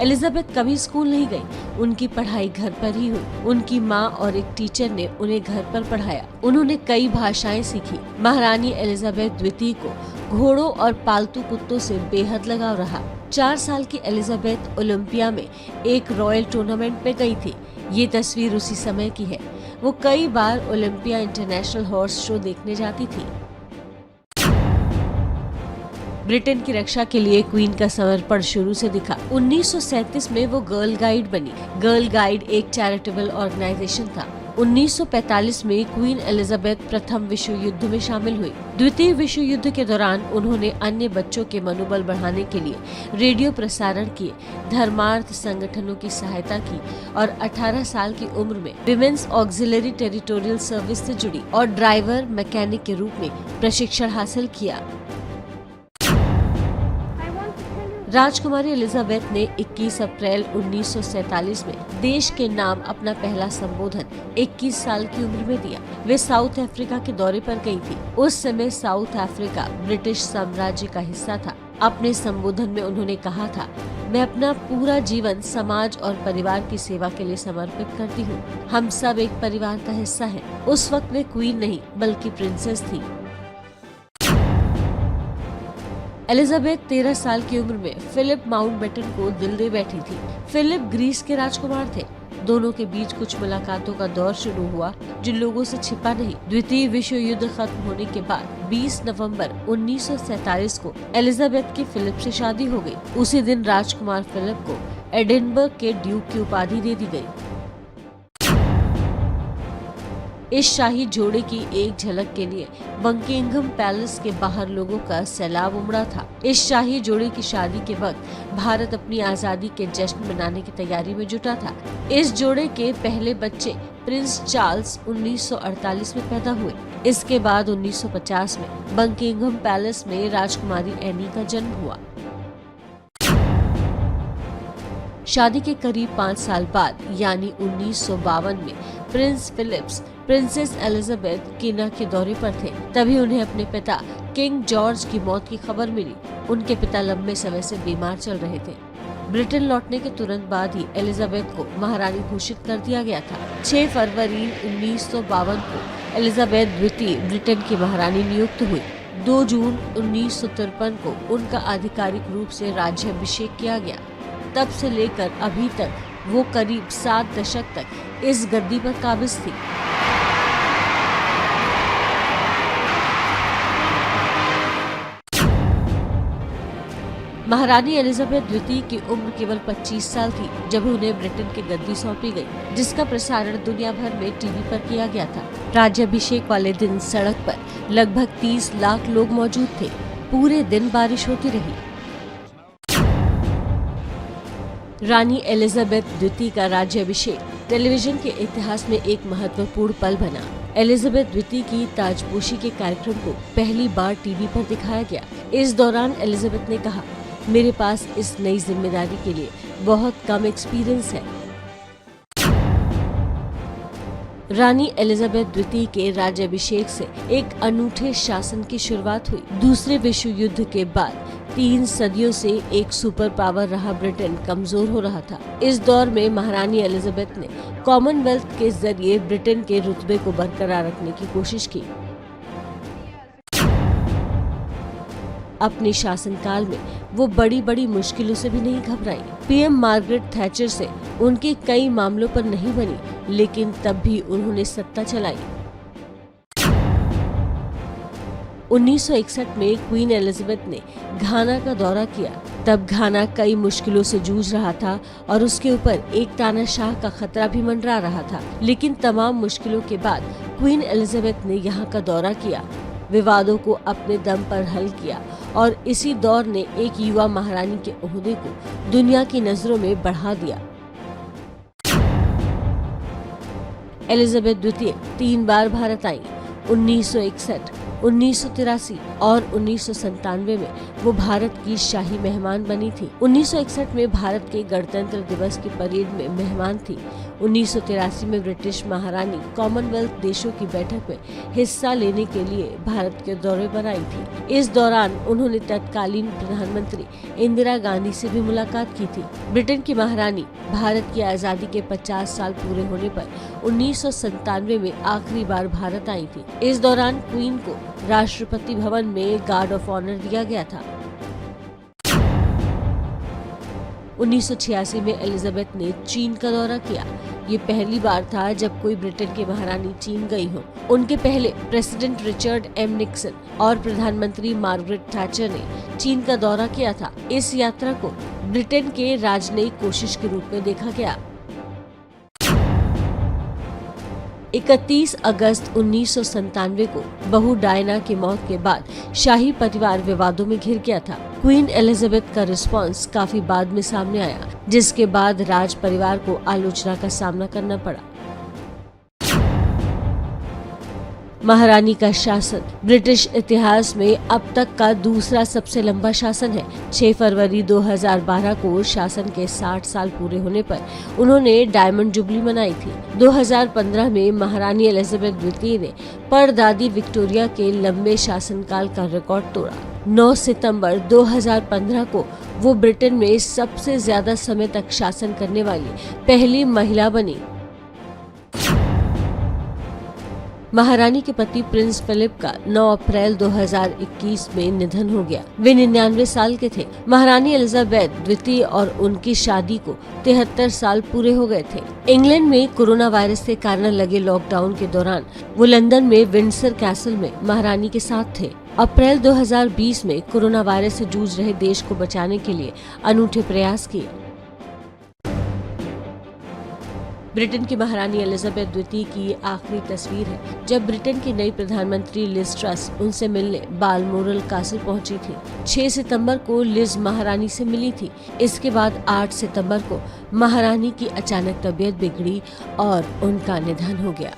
Elizabeth कभी school नहीं गई। उनकी पढ़ाई घर पर ही हुई। उनकी माँ और एक टीचर ने उन्हें घर पर पढ़ाया। उन्होंने कई भाषाएं सीखी। महारानी एलिजाबेथ द्वितीय को घोड़ों और पालतू कुत्तों से बेहद लगाव रहा। 4 साल की एलिजाबेथ ओलंपिया में एक रॉयल टूर्नामेंट में गई थी। ये तस्वीर उसी समय की है। वो कई बार ओलंपिया इंटरनेशनल हॉर्स शो देखने जाती थी। ब्रिटेन की रक्षा के लिए क्वीन का समर्पण शुरू से दिखा। 1937 में वो गर्ल गाइड बनी। गर्ल गाइड एक चैरिटेबल ऑर्गेनाइजेशन था। 1945 में क्वीन एलिजाबेथ प्रथम विश्व युद्ध में शामिल हुई। द्वितीय विश्व युद्ध के दौरान उन्होंने अन्य बच्चों के मनोबल बढ़ाने के लिए रेडियो प्रसारण किए, धर्मार्थ संगठनों की सहायता की और 18 साल की उम्र में विमेन्स ऑक्सिलरी टेरिटोरियल सर्विस से जुड़ी और ड्राइवर मैकेनिक के रूप में प्रशिक्षण हासिल किया। राजकुमारी एलिजाबेथ ने 21 अप्रैल 1947 में देश के नाम अपना पहला संबोधन 21 साल की उम्र में दिया। वे साउथ अफ्रीका के दौरे पर गई थी। उस समय साउथ अफ्रीका ब्रिटिश साम्राज्य का हिस्सा था। अपने संबोधन में उन्होंने कहा था, मैं अपना पूरा जीवन समाज और परिवार की सेवा के लिए समर्पित करती हूँ। हम सब एक परिवार का हिस्सा हैं। उस वक्त वे क्वीन नहीं बल्कि प्रिंसेस थी। एलिजाबेथ 13 साल की उम्र में फिलिप माउंटबेटन को दिल दे बैठी थी। फिलिप ग्रीस के राजकुमार थे। दोनों के बीच कुछ मुलाकातों का दौर शुरू हुआ जो लोगों से छिपा नहीं। द्वितीय विश्व युद्ध खत्म होने के बाद 20 नवंबर 1947 को एलिजाबेथ की फिलिप से शादी हो गई। उसी दिन राजकुमार फिलिप को एडिनबर्ग के ड्यूक की उपाधि दे दी गई। इस शाही जोड़े की एक झलक के लिए बकिंघम पैलेस के बाहर लोगों का सैलाब उमड़ा था। इस शाही जोड़े की शादी के वक्त भारत अपनी आजादी के जश्न मनाने की तैयारी में जुटा था। इस जोड़े के पहले बच्चे प्रिंस चार्ल्स 1948 में पैदा हुए। इसके बाद 1950 में बकिंघम पैलेस में राजकुमारी एनी का जन्म हुआ। शादी के करीब 5 साल बाद यानी 1952 में प्रिंस फिलिप्स प्रिंसेस एलिजाबेथ कीना के दौरे पर थे। तभी उन्हें अपने पिता किंग जॉर्ज की मौत की खबर मिली। उनके पिता लंबे समय से बीमार चल रहे थे। ब्रिटेन लौटने के तुरंत बाद ही एलिजाबेथ को महारानी घोषित कर दिया गया था। 6 फरवरी 1952 को एलिजाबेथ द्वितीय ब्रिटेन की महारानी नियुक्त हुई। 2 जून 1953 को उनका आधिकारिक रूप से राज्याभिषेक किया गया। तब से लेकर अभी तक वो करीब 7 दशक तक इस गद्दी पर काबिज थी। महारानी एलिजाबेथ द्वितीय की उम्र केवल 25 साल थी जब उन्हें ब्रिटेन की गद्दी सौंपी गई, जिसका प्रसारण दुनिया भर में टीवी पर किया गया था। राज्याभिषेक वाले दिन सड़क पर लगभग 30 लाख लोग मौजूद थे। पूरे दिन बारिश होती रही। रानी एलिजाबेथ द्वितीय का राज्याभिषेक टेलीविजन के इतिहास में एक महत्वपूर्ण पल बना। एलिजाबेथ द्वितीय की ताजपोशी के कार्यक्रम को पहली बार टीवी पर दिखाया गया। इस दौरान एलिजाबेथ ने कहा, मेरे पास इस नई जिम्मेदारी के लिए बहुत कम एक्सपीरियंस है। रानी एलिजाबेथ द्वितीय के राज्याभिषेक से एक अनूठे शासन की शुरुआत हुई। दूसरे विश्व युद्ध के बाद 3 सदियों से एक सुपर पावर रहा ब्रिटेन कमजोर हो रहा था। इस दौर में महारानी एलिजाबेथ ने कॉमनवेल्थ के जरिए ब्रिटेन के रुतबे को बरकरार रखने की कोशिश की। अपने शासनकाल में वो बड़ी बड़ी मुश्किलों से भी नहीं घबराई। पीएम मार्गरेट थैचर से उनके कई मामलों पर नहीं बनी, लेकिन तब भी उन्होंने सत्ता चलाई। 1961 में क्वीन एलिजाबेथ ने घाना का दौरा किया। तब घाना कई मुश्किलों से जूझ रहा था और उसके ऊपर एक तानाशाह का खतरा भी मंडरा रहा था। लेकिन तमाम मुश्किलों के बाद क्वीन एलिजाबेथ ने यहाँ का दौरा किया, विवादों को अपने दम पर हल किया और इसी दौर ने एक युवा महारानी के ओहदे को दुनिया की नजरों में बढ़ा दिया। एलिजाबेथ द्वितीय 3 बार भारत आई। 1961, 1983 और 1997 में वो भारत की शाही मेहमान बनी थी। 1961 में भारत के गणतंत्र दिवस की परेड में मेहमान थी। 1983 में ब्रिटिश महारानी कॉमनवेल्थ देशों की बैठक में हिस्सा लेने के लिए भारत के दौरे पर आई थी। इस दौरान उन्होंने तत्कालीन प्रधानमंत्री इंदिरा गांधी से भी मुलाकात की थी। ब्रिटेन की महारानी भारत की आजादी के 50 साल पूरे होने पर 1997 में आखिरी बार भारत आई थी। इस दौरान क्वीन को राष्ट्रपति भवन में गार्ड ऑफ ऑनर दिया गया था। 1986 में एलिजाबेथ ने चीन का दौरा किया। ये पहली बार था जब कोई ब्रिटेन की महारानी चीन गई हो। उनके पहले प्रेसिडेंट रिचर्ड एम निक्सन और प्रधानमंत्री मार्गरेट थैचर ने चीन का दौरा किया था। इस यात्रा को ब्रिटेन के राजनयिक कोशिश के रूप में देखा गया। 31 अगस्त 1997 को बहू डायना की मौत के बाद शाही परिवार विवादों में घिर गया था। क्वीन एलिजाबेथ का रिस्पांस काफी बाद में सामने आया, जिसके बाद राज परिवार को आलोचना का सामना करना पड़ा। महारानी का शासन ब्रिटिश इतिहास में अब तक का दूसरा सबसे लंबा शासन है। 6 फरवरी 2012 को शासन के 60 साल पूरे होने पर उन्होंने डायमंड जुबली मनाई थी। 2015 में महारानी एलिजाबेथ द्वितीय ने परदादी विक्टोरिया के लंबे शासनकाल का रिकॉर्ड तोड़ा। 9 सितंबर 2015 को वो ब्रिटेन में सबसे ज्यादा समय तक शासन करने वाली पहली महिला बनी। महारानी के पति प्रिंस फिलिप का 9 अप्रैल 2021 में निधन हो गया। वे 99 साल के थे। महारानी एलिजाबेथ द्वितीय और उनकी शादी को 73 साल पूरे हो गए थे। इंग्लैंड में कोरोना वायरस के कारण लगे लॉकडाउन के दौरान वो लंदन में विंडसर कैसल में महारानी के साथ थे। अप्रैल 2020 में कोरोना वायरस से जूझ रहे देश को बचाने के लिए अनूठे प्रयास किए। ब्रिटेन की महारानी एलिजाबेथ द्वितीय की आखिरी तस्वीर है जब ब्रिटेन की नई प्रधानमंत्री लिज ट्रस उनसे मिलने बालमोरल कासल पहुंची थी। 6 सितंबर को लिज महारानी से मिली थी। इसके बाद 8 सितंबर को महारानी की अचानक तबीयत बिगड़ी और उनका निधन हो गया।